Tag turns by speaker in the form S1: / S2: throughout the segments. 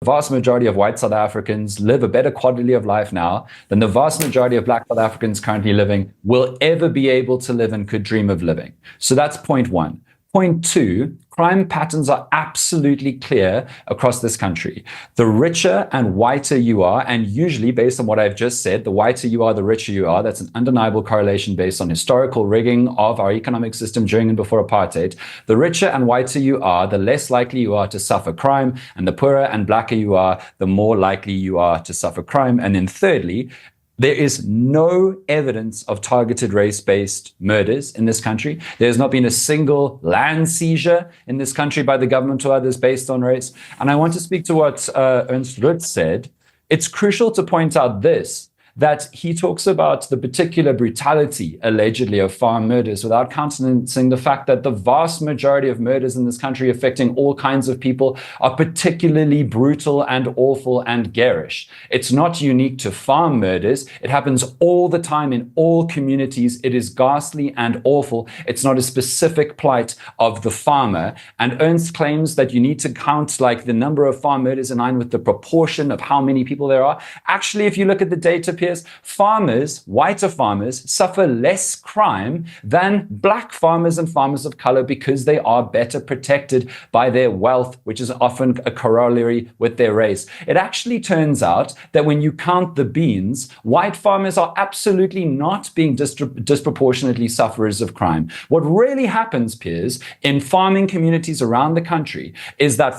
S1: vast majority of white South Africans live a better quality of life now than the vast majority of black South Africans currently living will ever be able to live and could dream of living. So that's point one. Point two, crime patterns are absolutely clear across this country. The richer and whiter you are, and usually based on what I've just said, the whiter you are, the richer you are. That's an undeniable correlation based on historical rigging of our economic system during and before apartheid. The richer and whiter you are, the less likely you are to suffer crime, and the poorer and blacker you are, the more likely you are to suffer crime. And then thirdly, there is no evidence of targeted race-based murders in this country. There has not been a single land seizure in this country by the government or others based on race. And I want to speak to what Ernst Ruth said. It's crucial to point out this, that he talks about the particular brutality, allegedly, of farm murders without countenancing the fact that the vast majority of murders in this country affecting all kinds of people are particularly brutal and awful and garish. It's not unique to farm murders. It happens all the time in all communities. It is ghastly and awful. It's not a specific plight of the farmer. And Ernst claims that you need to count like the number of farm murders in line with the proportion of how many people there are. Actually, if you look at the data, farmers, whiter farmers, suffer less crime than black farmers and farmers of color because they are better protected by their wealth, which is often a corollary with their race. It actually turns out that when you count the beans, white farmers are absolutely not being disproportionately sufferers of crime. What really happens, peers, in farming communities around the country is that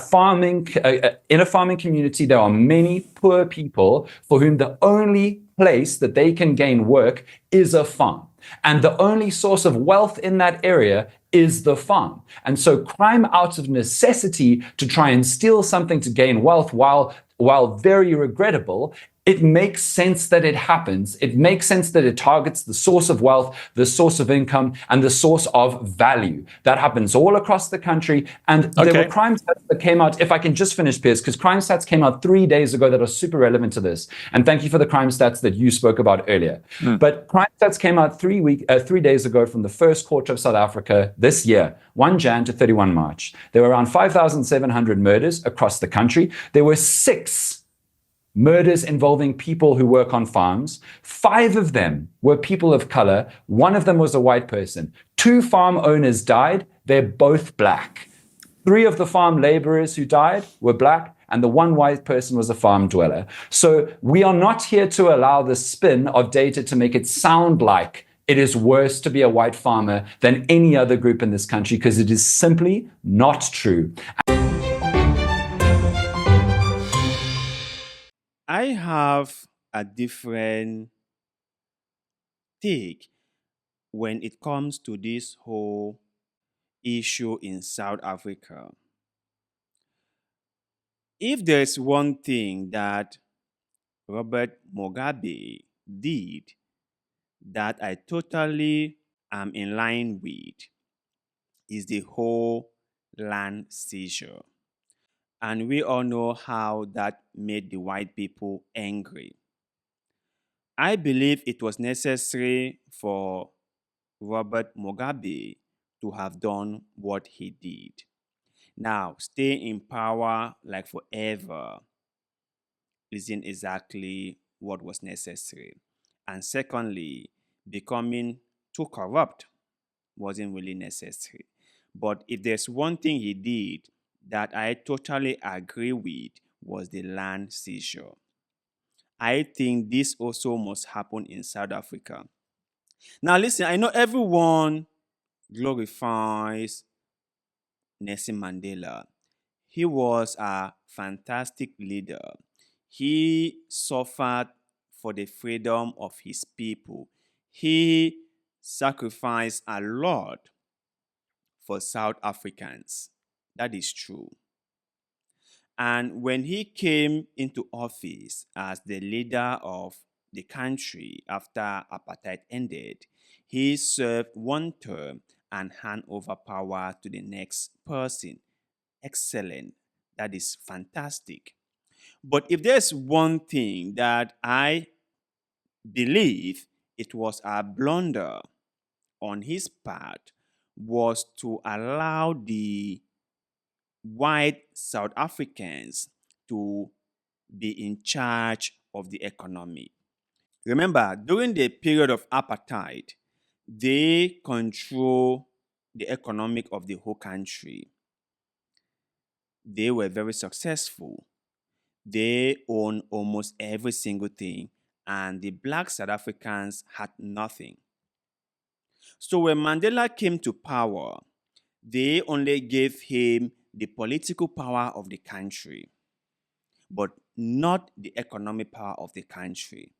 S1: in a farming community, there are many poor people for whom the only place that they can gain work is a farm. And the only source of wealth in that area is the farm. And so crime out of necessity to try and steal something to gain wealth, while very regrettable, it makes sense that it happens. It makes sense that it targets the source of wealth, the source of income, and the source of value. That happens all across the country. And there were crime stats that came out, if I can just finish, Piers, because crime stats came out 3 days ago that are super relevant to this. And thank you for the crime stats that you spoke about earlier. But crime stats came out 3 days ago from the first quarter of South Africa this year, 1 Jan to 31 March. There were around 5,700 murders across the country. There were 6 murders involving people who work on farms. 5 of them were people of color. 1 of them was a white person. 2 farm owners died. They're both black. 3 of the farm laborers who died were black, and the 1 white person was a farm dweller. So we are not here to allow the spin of data to make it sound like it is worse to be a white farmer than any other group in this country, because it is simply not true.
S2: I have a different take when it comes to this whole issue in South Africa. If there's one thing that Robert Mugabe did that I totally am in line with, is the whole land seizure. And we all know how that made the white people angry. I believe it was necessary for Robert Mugabe to have done what he did. Now, staying in power like forever isn't exactly what was necessary. And secondly, becoming too corrupt wasn't really necessary. But if there's one thing he did that I totally agree with, was the land seizure. I think this also must happen in South Africa. Now listen, I know everyone glorifies Nelson Mandela. He was a fantastic leader. He suffered for the freedom of his people. He sacrificed a lot for South Africans. That is true. And when he came into office as the leader of the country after apartheid ended, he served 1 term and hand over power to the next person. Excellent. That is fantastic. But if there's one thing that I believe it was a blunder on his part, was to allow the white South Africans to be in charge of the economy. Remember, during the period of apartheid, they control the economic of the whole country. They were very successful. They own almost every single thing, and the black South Africans had nothing. So when Mandela came to power, they only gave him the political power of the country, but not the economic power of the country.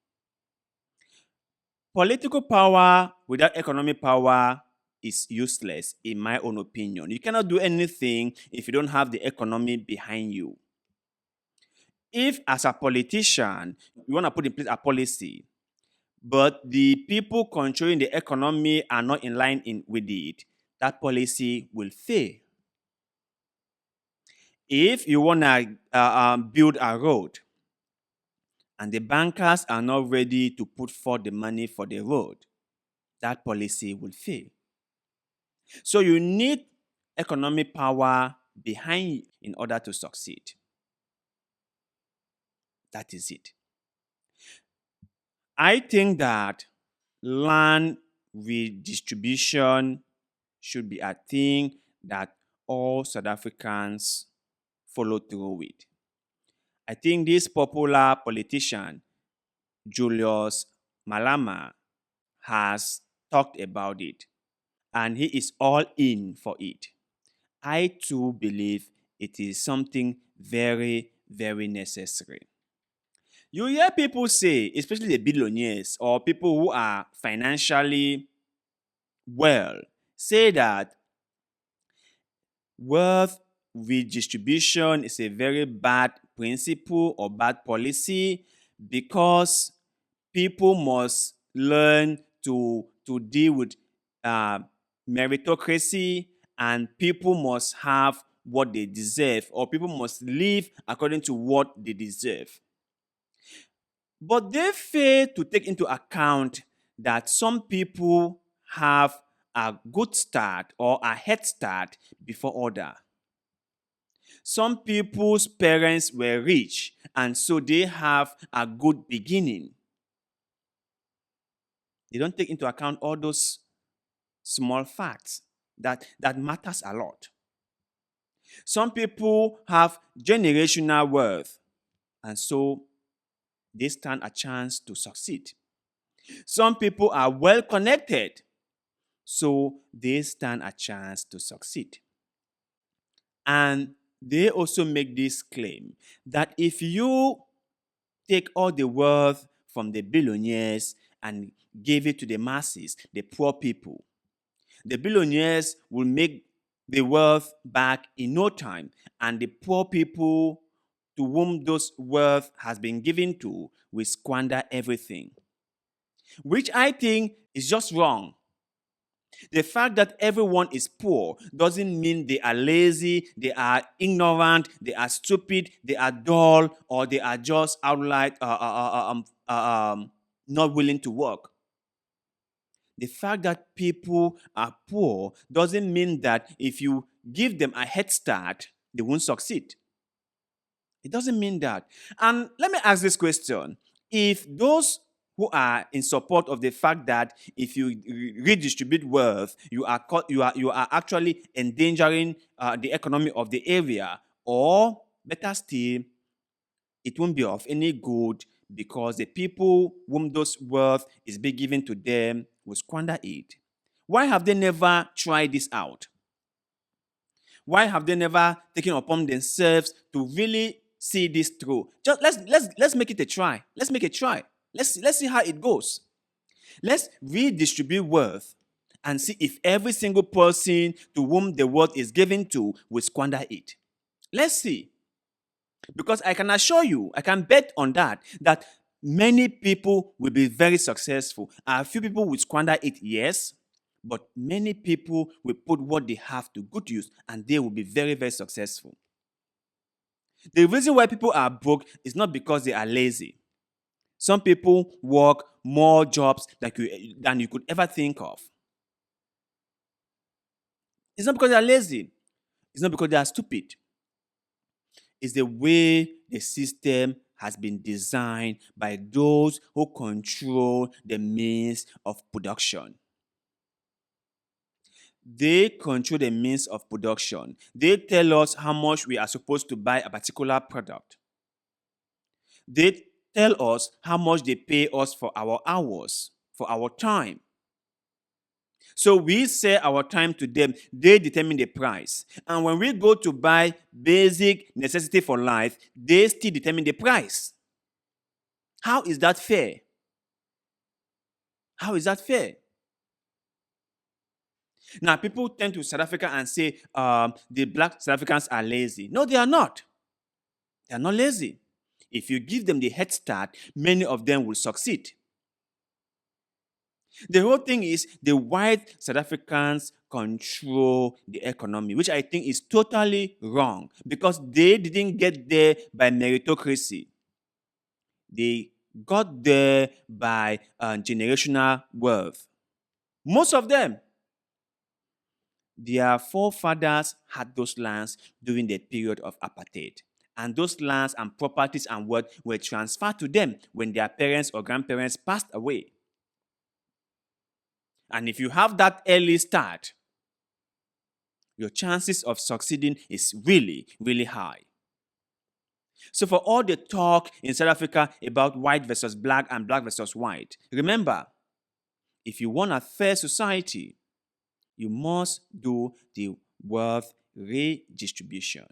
S2: Political power without economic power is useless, in my own opinion. You cannot do anything if you don't have the economy behind you. If, as a politician, you want to put in place a policy, but the people controlling the economy are not in line with it, that policy will fail. If you want to build a road and the bankers are not ready to put forth the money for the road, that policy will fail. So you need economic power behind you in order to succeed. That is it. I think that land redistribution should be a thing that all South Africans follow through with. I think this popular politician, Julius Malema, has talked about it, and he is all in for it. I too believe it is something very, very necessary. You hear people say, especially the billionaires or people who are financially well, say that wealth redistribution is a very bad principle or bad policy because people must learn to deal with meritocracy, and people must have what they deserve, or people must live according to what they deserve. But they fail to take into account that some people have a good start or a head start before others. Some people's parents were rich, and so they have a good beginning. They don't take into account all those small facts that matters a lot. Some people have generational wealth, and so they stand a chance to succeed. Some people are well connected, so they stand a chance to succeed. And they also make this claim that if you take all the wealth from the billionaires and give it to the masses, the poor people, the billionaires will make the wealth back in no time, and the poor people to whom those wealth has been given to will squander everything, which I think is just wrong. The fact that everyone is poor doesn't mean they are lazy, they are ignorant, they are stupid, they are dull, or they are just outright not willing to work. The fact that people are poor doesn't mean that if you give them a head start, they won't succeed. It doesn't mean that. And let me ask this question. If those who are in support of the fact that if you redistribute wealth, you are actually endangering the economy of the area, or better still, it won't be of any good because the people whom those wealth is being given to them will squander it. Why have they never tried this out? Why have they never taken upon themselves to really see this through? Just let's make it a try. Let's make a try. Let's see how it goes. Let's redistribute wealth and see if every single person to whom the wealth is given to will squander it. Let's see. Because I can assure you, I can bet on that many people will be very successful. A few people will squander it, yes, but many people will put what they have to good use and they will be very, very successful. The reason why people are broke is not because they are lazy. Some people work more jobs than you could ever think of. It's not because they are lazy. It's not because they are stupid. It's the way the system has been designed by those who control the means of production. They control the means of production. They tell us how much we are supposed to buy a particular product. They tell us how much they pay us for our hours, for our time. So we sell our time to them, they determine the price. And when we go to buy basic necessity for life, they still determine the price. How is that fair? How is that fair? Now, people tend to South Africa and say the black South Africans are lazy. No, they are not. They are not lazy. If you give them the head start, many of them will succeed. The whole thing is the white South Africans control the economy, which I think is totally wrong because they didn't get there by meritocracy. They got there by generational wealth. Most of them. Their forefathers had those lands during the period of apartheid. And those lands and properties and wealth were transferred to them when their parents or grandparents passed away. And if you have that early start, your chances of succeeding is really, really high. So for all the talk in South Africa about white versus black and black versus white, remember, if you want a fair society, you must do the wealth redistribution.